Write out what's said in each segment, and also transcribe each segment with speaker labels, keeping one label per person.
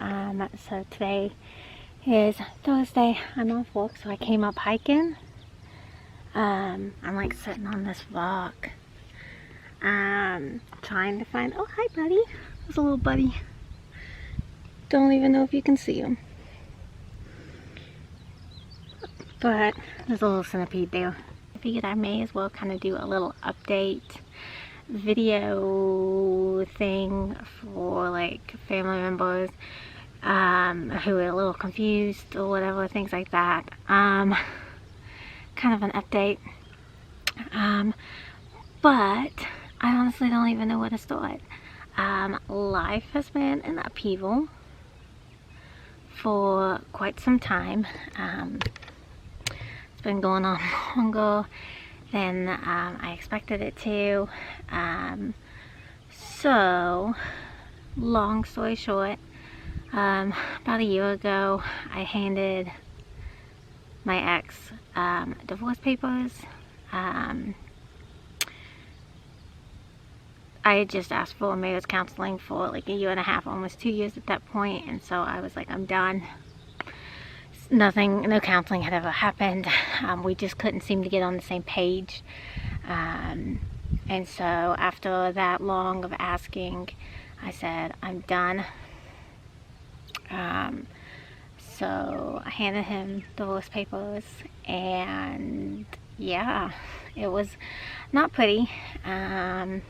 Speaker 1: So today is Thursday. I'm off work, so I came up hiking. I'm like sitting on this rock, trying to find, oh hi buddy, there's a little buddy. Don't even know if you can see him, but there's a little centipede there. I figured I may as well kind of do a little update video thing for like family members who are a little confused or whatever, things like that. Kind of an update, but I honestly don't even know where to start. Life has been an upheaval for quite some time. It's been going on longer than I expected it to. So long story short, about a year ago I handed my ex divorce papers. I had just asked for marriage counseling for like a year and a half, almost 2 years at that point, and so I was like, I'm done. No counseling had ever happened. We just couldn't seem to get on the same page. And so after that long of asking, I said, I'm done. So I handed him divorce papers, and yeah, it was not pretty. Yeah,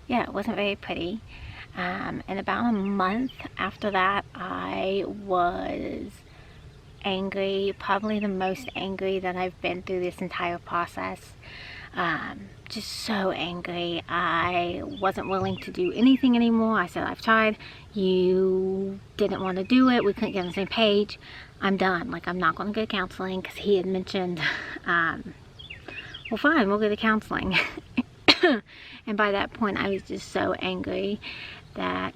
Speaker 1: it wasn't very pretty. And about a month after that, I was angry, probably the most angry that I've been through this entire process. Just so angry. I wasn't willing to do anything anymore. I said, I've tried. You didn't want to do it. We couldn't get on the same page. I'm done. Like, I'm not going to go to counseling, because he had mentioned, well, fine, we'll go to counseling. And by that point, I was just so angry that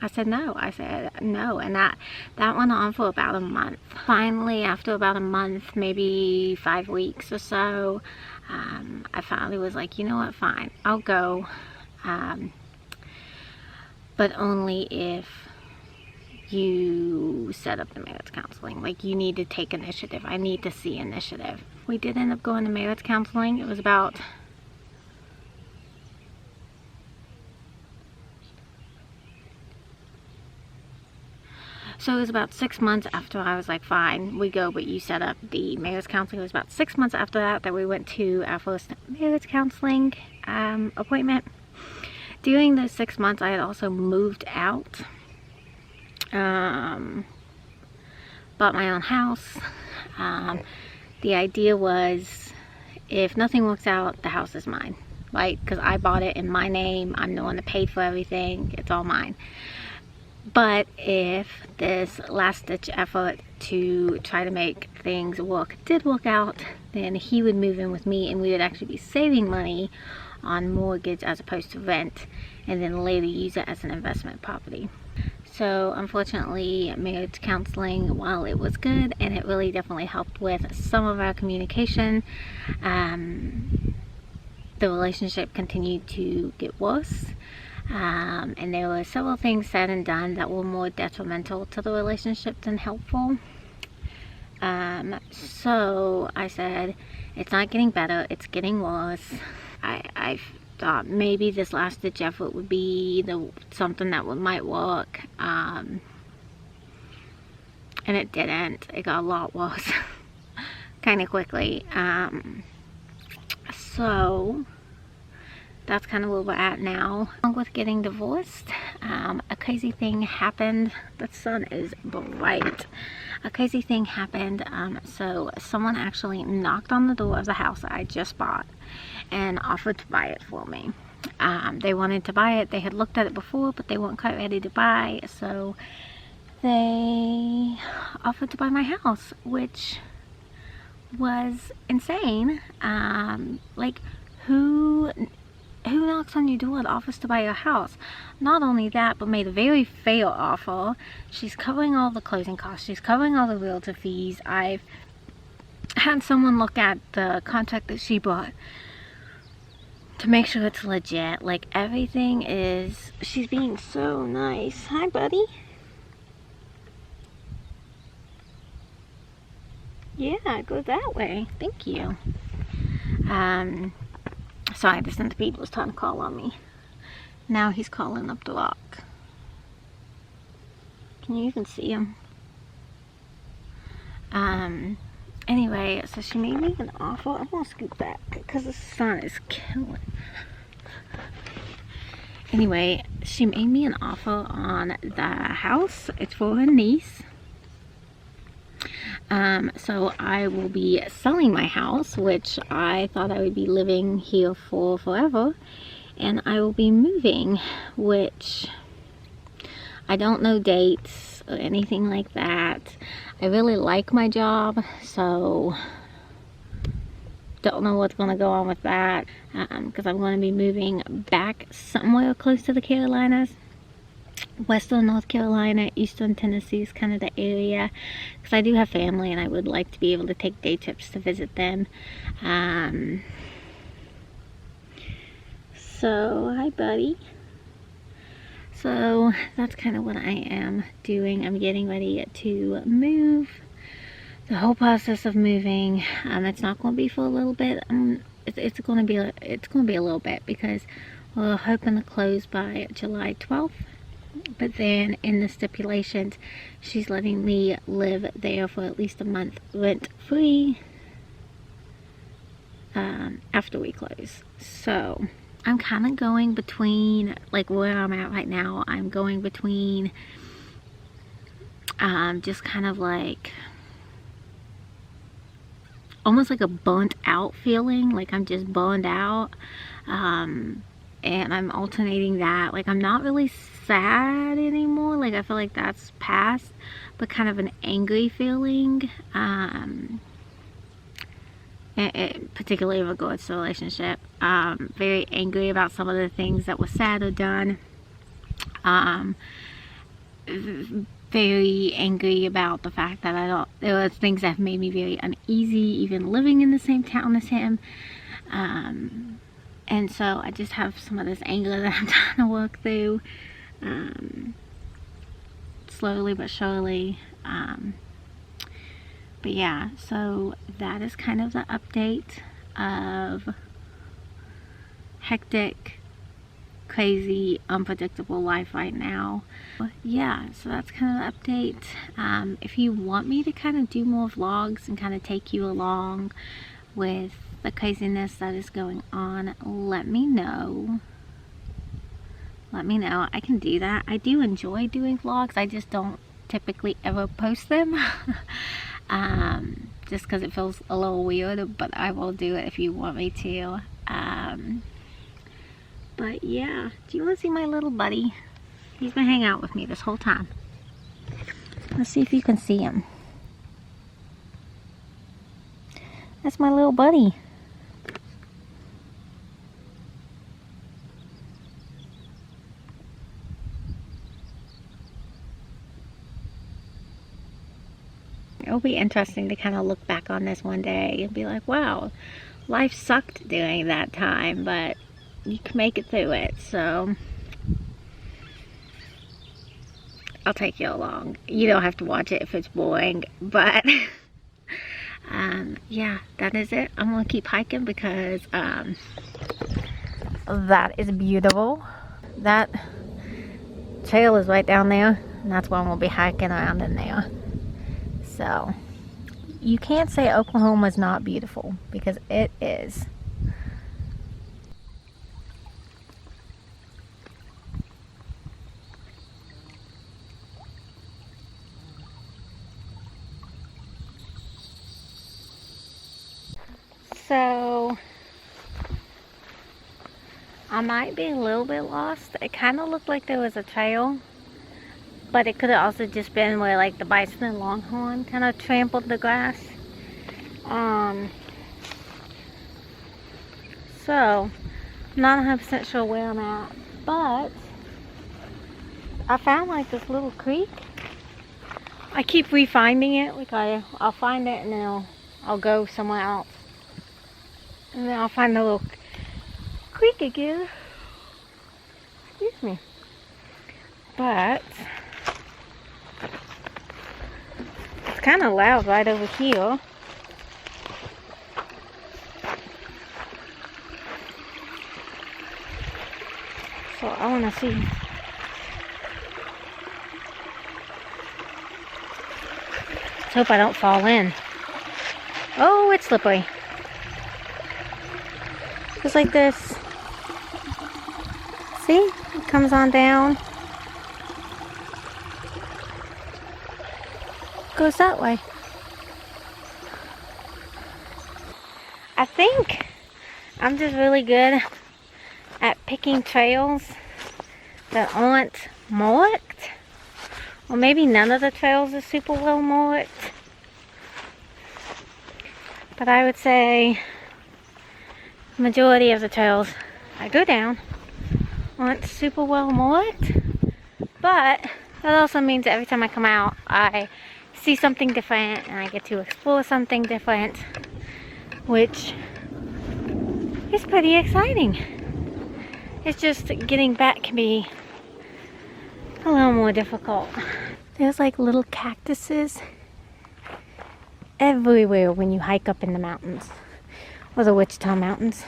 Speaker 1: I said no. I said no, and that went on for about a month. Finally, after about a month, maybe 5 weeks or so, I finally was like, you know what, fine, I'll go, but only if you set up the marriage counseling. Like, you need to take initiative. I need to see initiative. We did end up going to marriage counseling. It was about So it was about 6 months after I was like, fine, we go, but you set up the marriage counseling. It was about 6 months after that we went to our first marriage counseling appointment. During those 6 months, I had also moved out. Bought my own house. The idea was, if nothing works out, the house is mine, right? Because I bought it in my name. I'm the one that paid for everything. It's all mine. But if this last-ditch effort to try to make things did work out, then he would move in with me, and we would actually be saving money on mortgage as opposed to rent, and then later use it as an investment property. So unfortunately, marriage counseling, while it was good and it really definitely helped with some of our communication, the relationship continued to get worse. And there were several things said and done that were more detrimental to the relationship than helpful. So I said, it's not getting better, it's getting worse. I thought maybe this last-ditch effort would be something that might work, and it didn't. It got a lot worse kind of quickly. So that's kind of where we're at now. Along with getting divorced, a crazy thing happened. The sun is bright. A crazy thing happened. So someone actually knocked on the door of the house that I just bought and offered to buy it for me. They wanted to buy it. They had looked at it before, but they weren't quite ready to buy, so they offered to buy my house, which was insane. Like, who knocks on your door and offers to buy your house? Not only that, but made a very fair offer. She's covering all the closing costs. She's covering all the realtor fees. I've had someone look at the contract that she bought to make sure it's legit. Like, everything is, she's being so nice. Hi, buddy. Yeah, go that way. Thank you. Sorry, the centipede was trying to call on me. Now he's calling up the rock. Can you even see him? Anyway, so she made me an offer. I'm gonna scoot back because the sun is killing. Anyway, she made me an offer on the house. It's for her niece. So I will be selling my house, which I thought I would be living here for forever, and I will be moving, which I don't know dates or anything like that. I really like my job, so don't know what's going to go on with that, because I'm going to be moving back somewhere close to the Carolinas. Western North Carolina, Eastern Tennessee is kind of the area, because I do have family and I would like to be able to take day trips to visit them. So, hi buddy. So that's kind of what I am doing. I'm getting ready to move. The whole process of moving, it's not going to be for a little bit. It's going to be a little bit, because we're hoping to close by July 12th. But then in the stipulations, she's letting me live there for at least a month rent free after we close. So I'm kind of going between, like where I'm at right now, I'm going between just kind of like almost like a burnt out feeling, like I'm just burned out, and I'm alternating that. Like, I'm not really sad anymore, like I feel like that's past, but kind of an angry feeling, particularly in regards to a relationship. Very angry about some of the things that were said or done. Very angry about the fact that there were things that have made me very uneasy, even living in the same town as him. And so I just have some of this anger that I'm trying to work through, slowly but surely. But yeah, so that is kind of the update of hectic, crazy, unpredictable life right now. Yeah, so that's kind of the update. If you want me to kind of do more vlogs and kind of take you along with the craziness that is going on, let me know. I can do that. I do enjoy doing vlogs. I just don't typically ever post them. Just because it feels a little weird, but I will do it if you want me to. But yeah, do you want to see my little buddy? He's been hanging out with me this whole time. Let's see if you can see him. That's my little buddy. It'll be interesting to kind of look back on this one day and be like, wow, life sucked during that time, but you can make it through it. So I'll take you along. You don't have to watch it if it's boring, but yeah, that is it. I'm gonna keep hiking because that is beautiful. That trail is right down there, and that's why I'm gonna be hiking around in there. So you can't say Oklahoma is not beautiful, because it is. So I might be a little bit lost. It kind of looked like there was a trail, but it could have also just been where like the bison and longhorn kind of trampled the grass. So I'm not 100% sure where I'm at, but I found like this little creek. I keep re-finding it. Like I'll find it and then I'll go somewhere else, and then I'll find a little creek again. Excuse me. But it's kind of loud right over here. So I want to see. Let's hope I don't fall in. Oh, it's slippery. Just like this. See? It comes on down. Goes that way. I think I'm just really good at picking trails that aren't marked. Or maybe none of the trails are super well marked. But I would say the majority of the trails I go down aren't super well marked. But that also means that every time I come out, I see something different and I get to explore something different, which is pretty exciting. It's just getting back can be a little more difficult. There's like little cactuses everywhere when you hike up in the mountains, or the Wichita Mountains.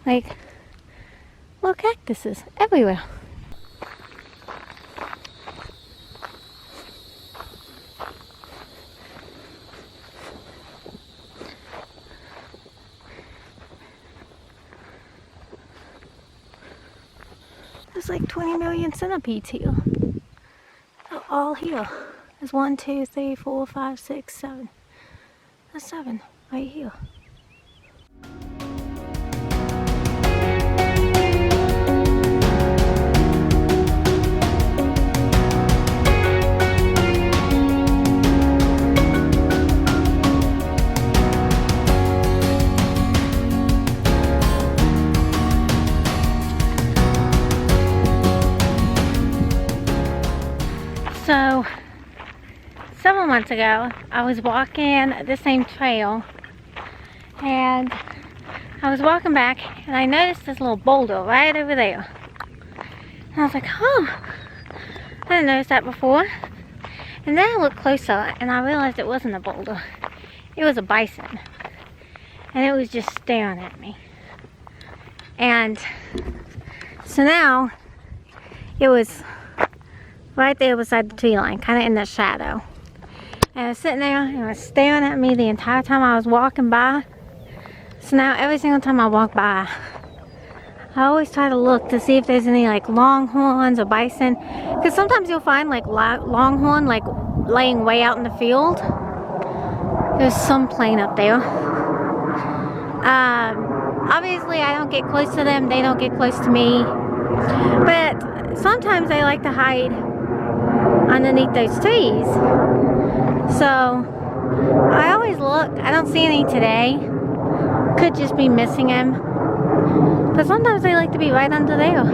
Speaker 1: Like little cactuses everywhere. There's like 20 million centipedes here. They're all here. There's 1, 2, 3, 4, 5, 6, 7. There's 7 right here. So, several months ago, I was walking the same trail, and I was walking back, and I noticed this little boulder right over there. And I was like, oh, I didn't notice that before. And then I looked closer, and I realized it wasn't a boulder. It was a bison. And it was just staring at me. And so now, it was right there beside the tree line, kind of in the shadow. And I was sitting there and it was staring at me the entire time I was walking by. So now every single time I walk by, I always try to look to see if there's any like longhorns or bison. Because sometimes you'll find like longhorn like laying way out in the field. There's some plane up there. Obviously I don't get close to them, they don't get close to me. But sometimes they like to hide underneath those trees. So I always look. I don't see any today. Could just be missing them. But sometimes they like to be right under there.